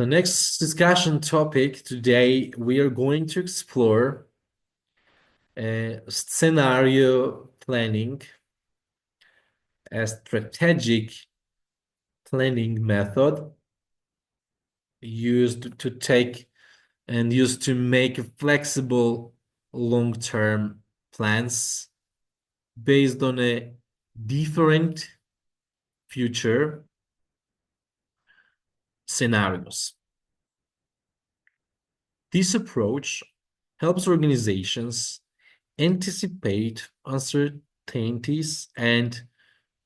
The next discussion topic today, we are going to explore scenario planning, a strategic planning method used to make flexible long-term plans based on a different future scenarios. This approach helps organizations anticipate uncertainties and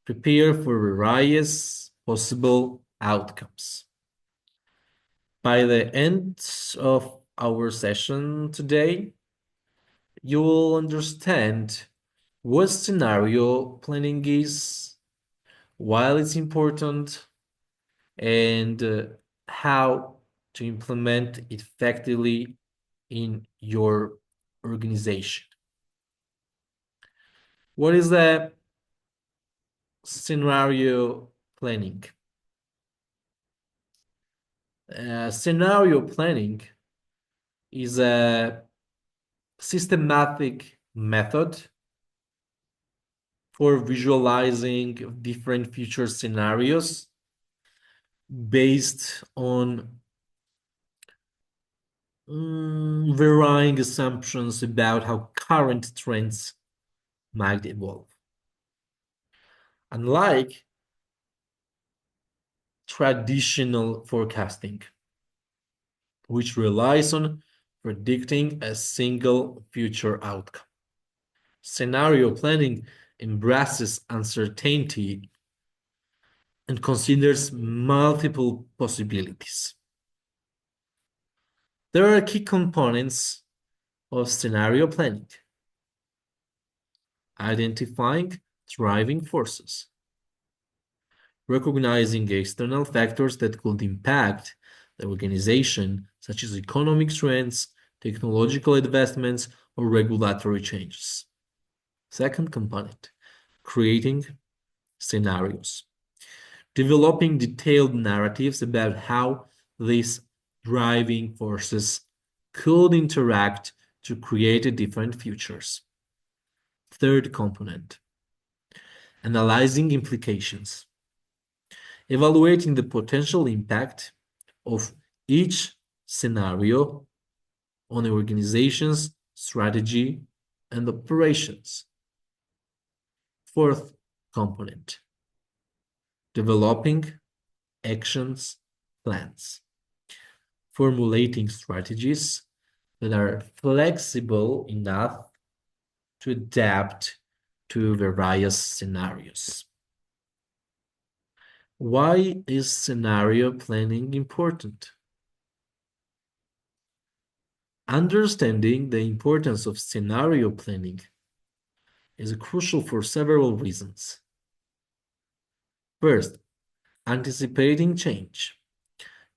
prepare for various possible outcomes. By the end of our session today, you will understand what scenario planning is, why it's important, and how to implement it effectively in your organization. What is the scenario planning? Scenario planning is a systematic method for visualizing different future scenarios based on varying assumptions about how current trends might evolve. Unlike traditional forecasting, which relies on predicting a single future outcome, scenario planning embraces uncertainty and considers multiple possibilities. There are key components of scenario planning: identifying driving forces, recognizing external factors that could impact the organization, such as economic trends, technological advancements, or regulatory changes. Second component, creating scenarios, developing detailed narratives about how these driving forces could interact to create different futures. Third component, analyzing implications, evaluating the potential impact of each scenario on the organization's strategy and operations. Fourth component, developing actions plans, formulating strategies that are flexible enough to adapt to various scenarios. Why is scenario planning important? Understanding the importance of scenario planning is crucial for several reasons. First, anticipating change.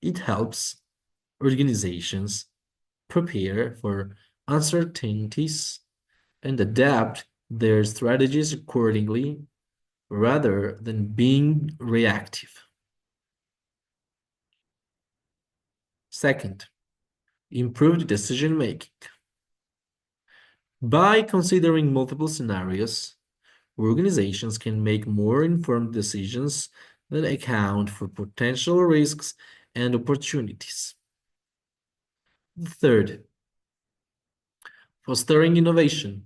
It helps organizations prepare for uncertainties and adapt their strategies accordingly rather than being reactive. Second, improved decision making. By considering multiple scenarios, organizations can make more informed decisions that account for potential risks and opportunities. Third, fostering innovation.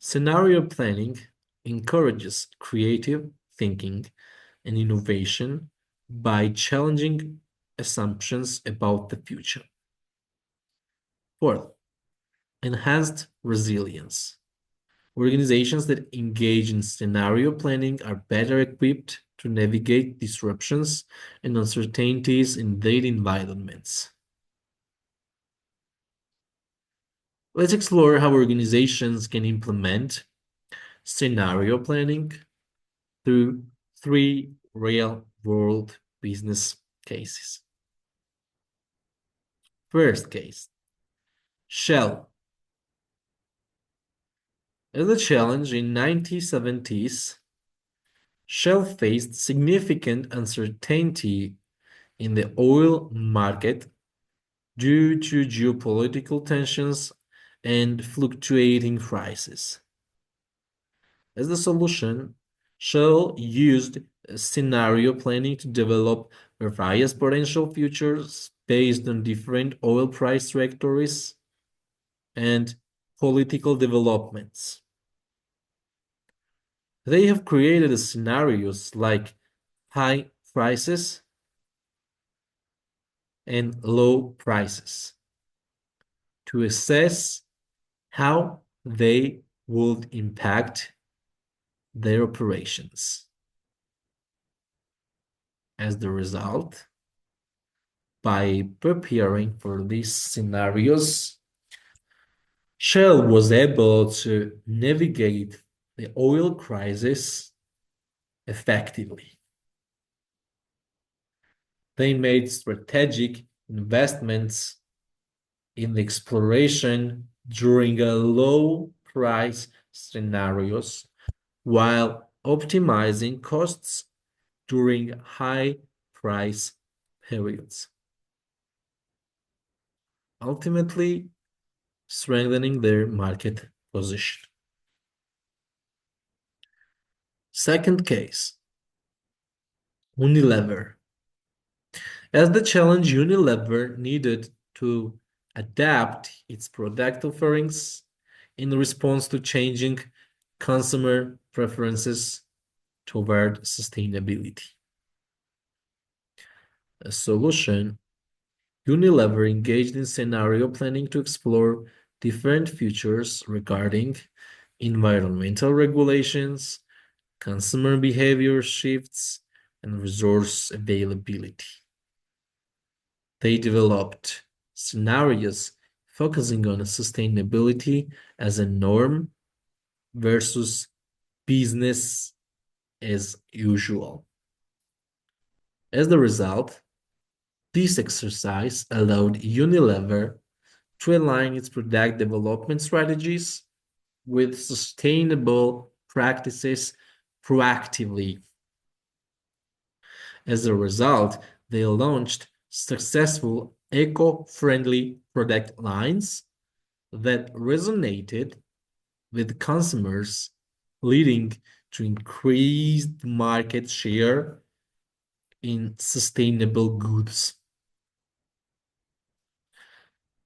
Scenario planning encourages creative thinking and innovation by challenging assumptions about the future. Fourth, enhanced resilience. Organizations that engage in scenario planning are better equipped to navigate disruptions and uncertainties in their environments. Let's explore how organizations can implement scenario planning through 3 real-world business cases. First case, Shell. As a challenge in 1970s, Shell faced significant uncertainty in the oil market due to geopolitical tensions and fluctuating prices. As the solution, Shell used scenario planning to develop various potential futures based on different oil price trajectories and political developments. They have created scenarios like high prices and low prices to assess how they would impact their operations. As the result, by preparing for these scenarios, Shell was able to navigate the oil crisis effectively. They made strategic investments in the exploration during a low price scenarios while optimizing costs during high price periods, ultimately strengthening their market position. Second case, Unilever. As the challenge Unilever needed to adapt its product offerings in response to changing consumer preferences toward sustainability. A solution, Unilever engaged in scenario planning to explore different futures regarding environmental regulations, consumer behavior shifts, and resource availability. They developed scenarios focusing on sustainability as a norm versus business as usual. As the result, this exercise allowed Unilever to align its product development strategies with sustainable practices proactively. As a result, they launched successful eco-friendly product lines that resonated with consumers, leading to increased market share in sustainable goods.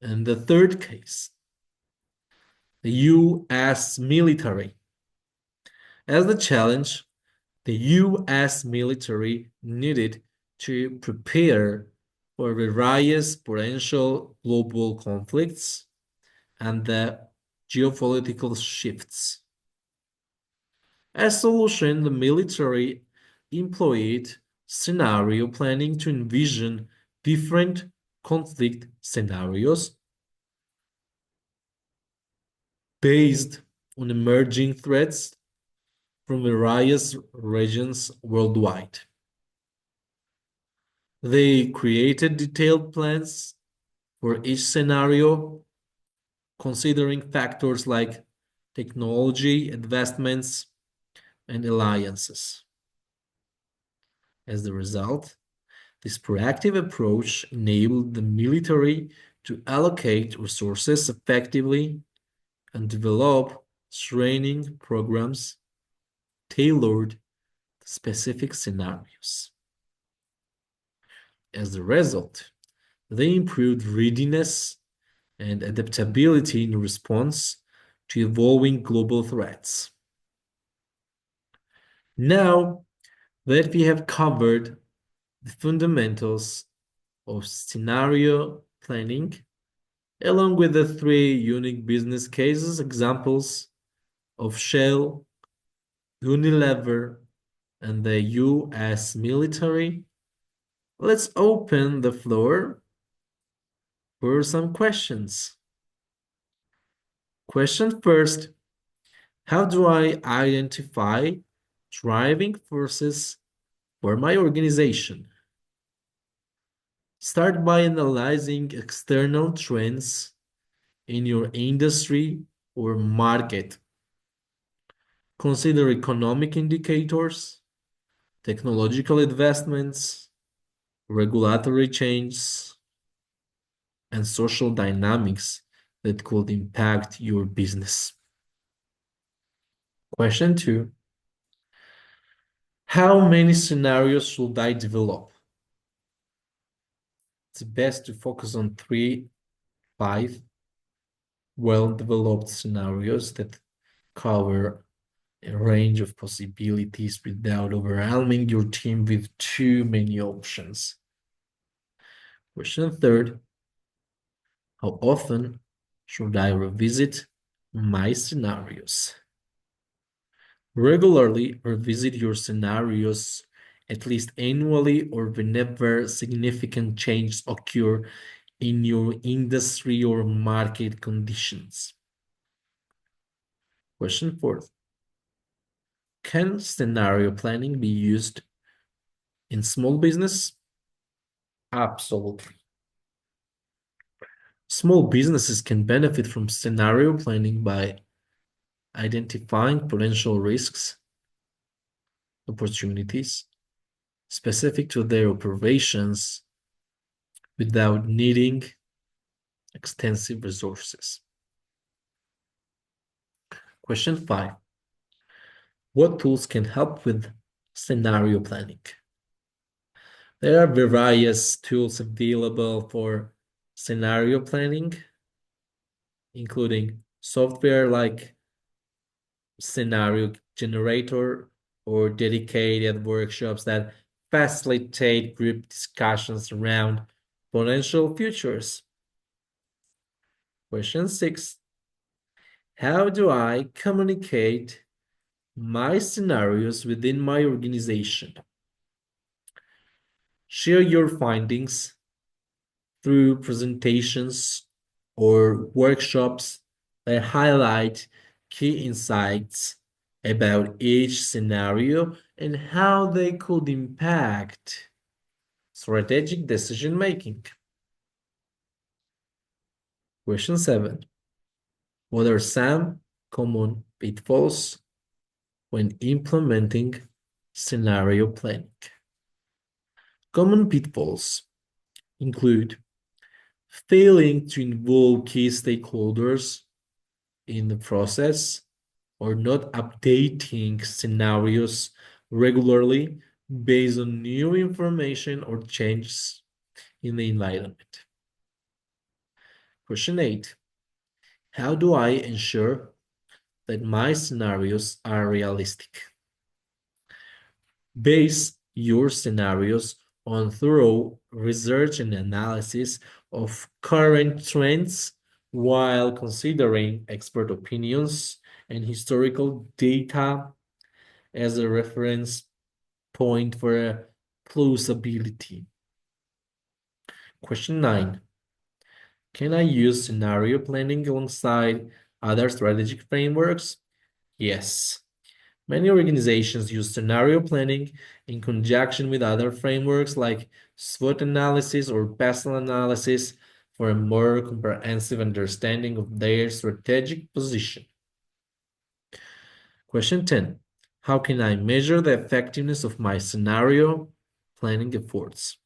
And the third case, the US military. As the challenge, the US military needed to prepare for various potential global conflicts and the geopolitical shifts. As solution, the military employed scenario planning to envision different conflict scenarios based on emerging threats from various regions worldwide. They created detailed plans for each scenario, considering factors like technology advancements and alliances. As a result, this proactive approach enabled the military to allocate resources effectively and develop training programs tailored to specific scenarios. As a result, they improved readiness and adaptability in response to evolving global threats. Now that we have covered the fundamentals of scenario planning, along with the three unique business cases examples of Shell, Unilever, and the US military, let's open the floor for some questions. Question first, how do I identify driving forces for my organization? Start by analyzing external trends in your industry or market. Consider economic indicators, technological advancements, regulatory changes, and social dynamics that could impact your business. Question 2. How many scenarios should I develop? It's best to focus on 5 well-developed scenarios that cover a range of possibilities without overwhelming your team with too many options. Question 3. How often should I revisit my scenarios? Regularly revisit your scenarios at least annually or whenever significant changes occur in your industry or market conditions. Question 4. Can scenario planning be used in small business? Absolutely. Small businesses can benefit from scenario planning by identifying potential risks, opportunities specific to their operations without needing extensive resources. Question 5. What tools can help with scenario planning? There are various tools available for scenario planning, including software like Scenario Generator or dedicated workshops that facilitate group discussions around potential futures. Question 6. How do I communicate my scenarios within my organization? Share your findings through presentations or workshops that highlight key insights about each scenario and how they could impact strategic decision making. Question 7. What are some common pitfalls when implementing scenario planning? Common pitfalls include failing to involve key stakeholders in the process or not updating scenarios regularly based on new information or changes in the environment. Question 8. How do I ensure that my scenarios are realistic? Base your scenarios on thorough research and analysis of current trends while considering expert opinions and historical data as a reference point for plausibility. Question 9. Can I use scenario planning alongside other strategic frameworks? Yes. Many organizations use scenario planning in conjunction with other frameworks like SWOT analysis or PESTEL analysis for a more comprehensive understanding of their strategic position. Question 10. How can I measure the effectiveness of my scenario planning efforts?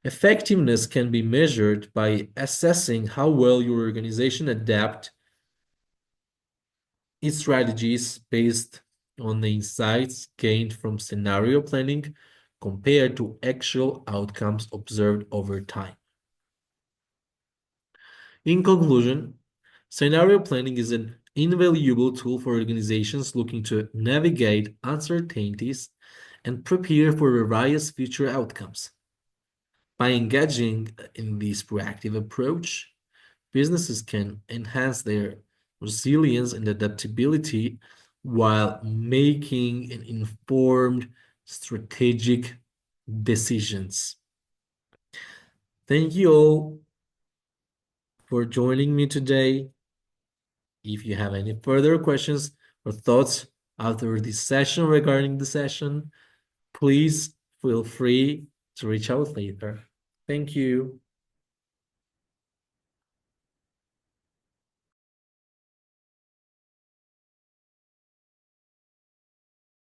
Effectiveness can be measured by assessing how well your organization adapts its strategies based on the insights gained from scenario planning compared to actual outcomes observed over time. In conclusion, scenario planning is an invaluable tool for organizations looking to navigate uncertainties and prepare for various future outcomes. By engaging in this proactive approach, businesses can enhance their resilience and adaptability while making an informed strategic decisions. Thank you all for joining me today. If you have any further questions or thoughts after this session regarding the session, please feel free to reach out later. Thank you.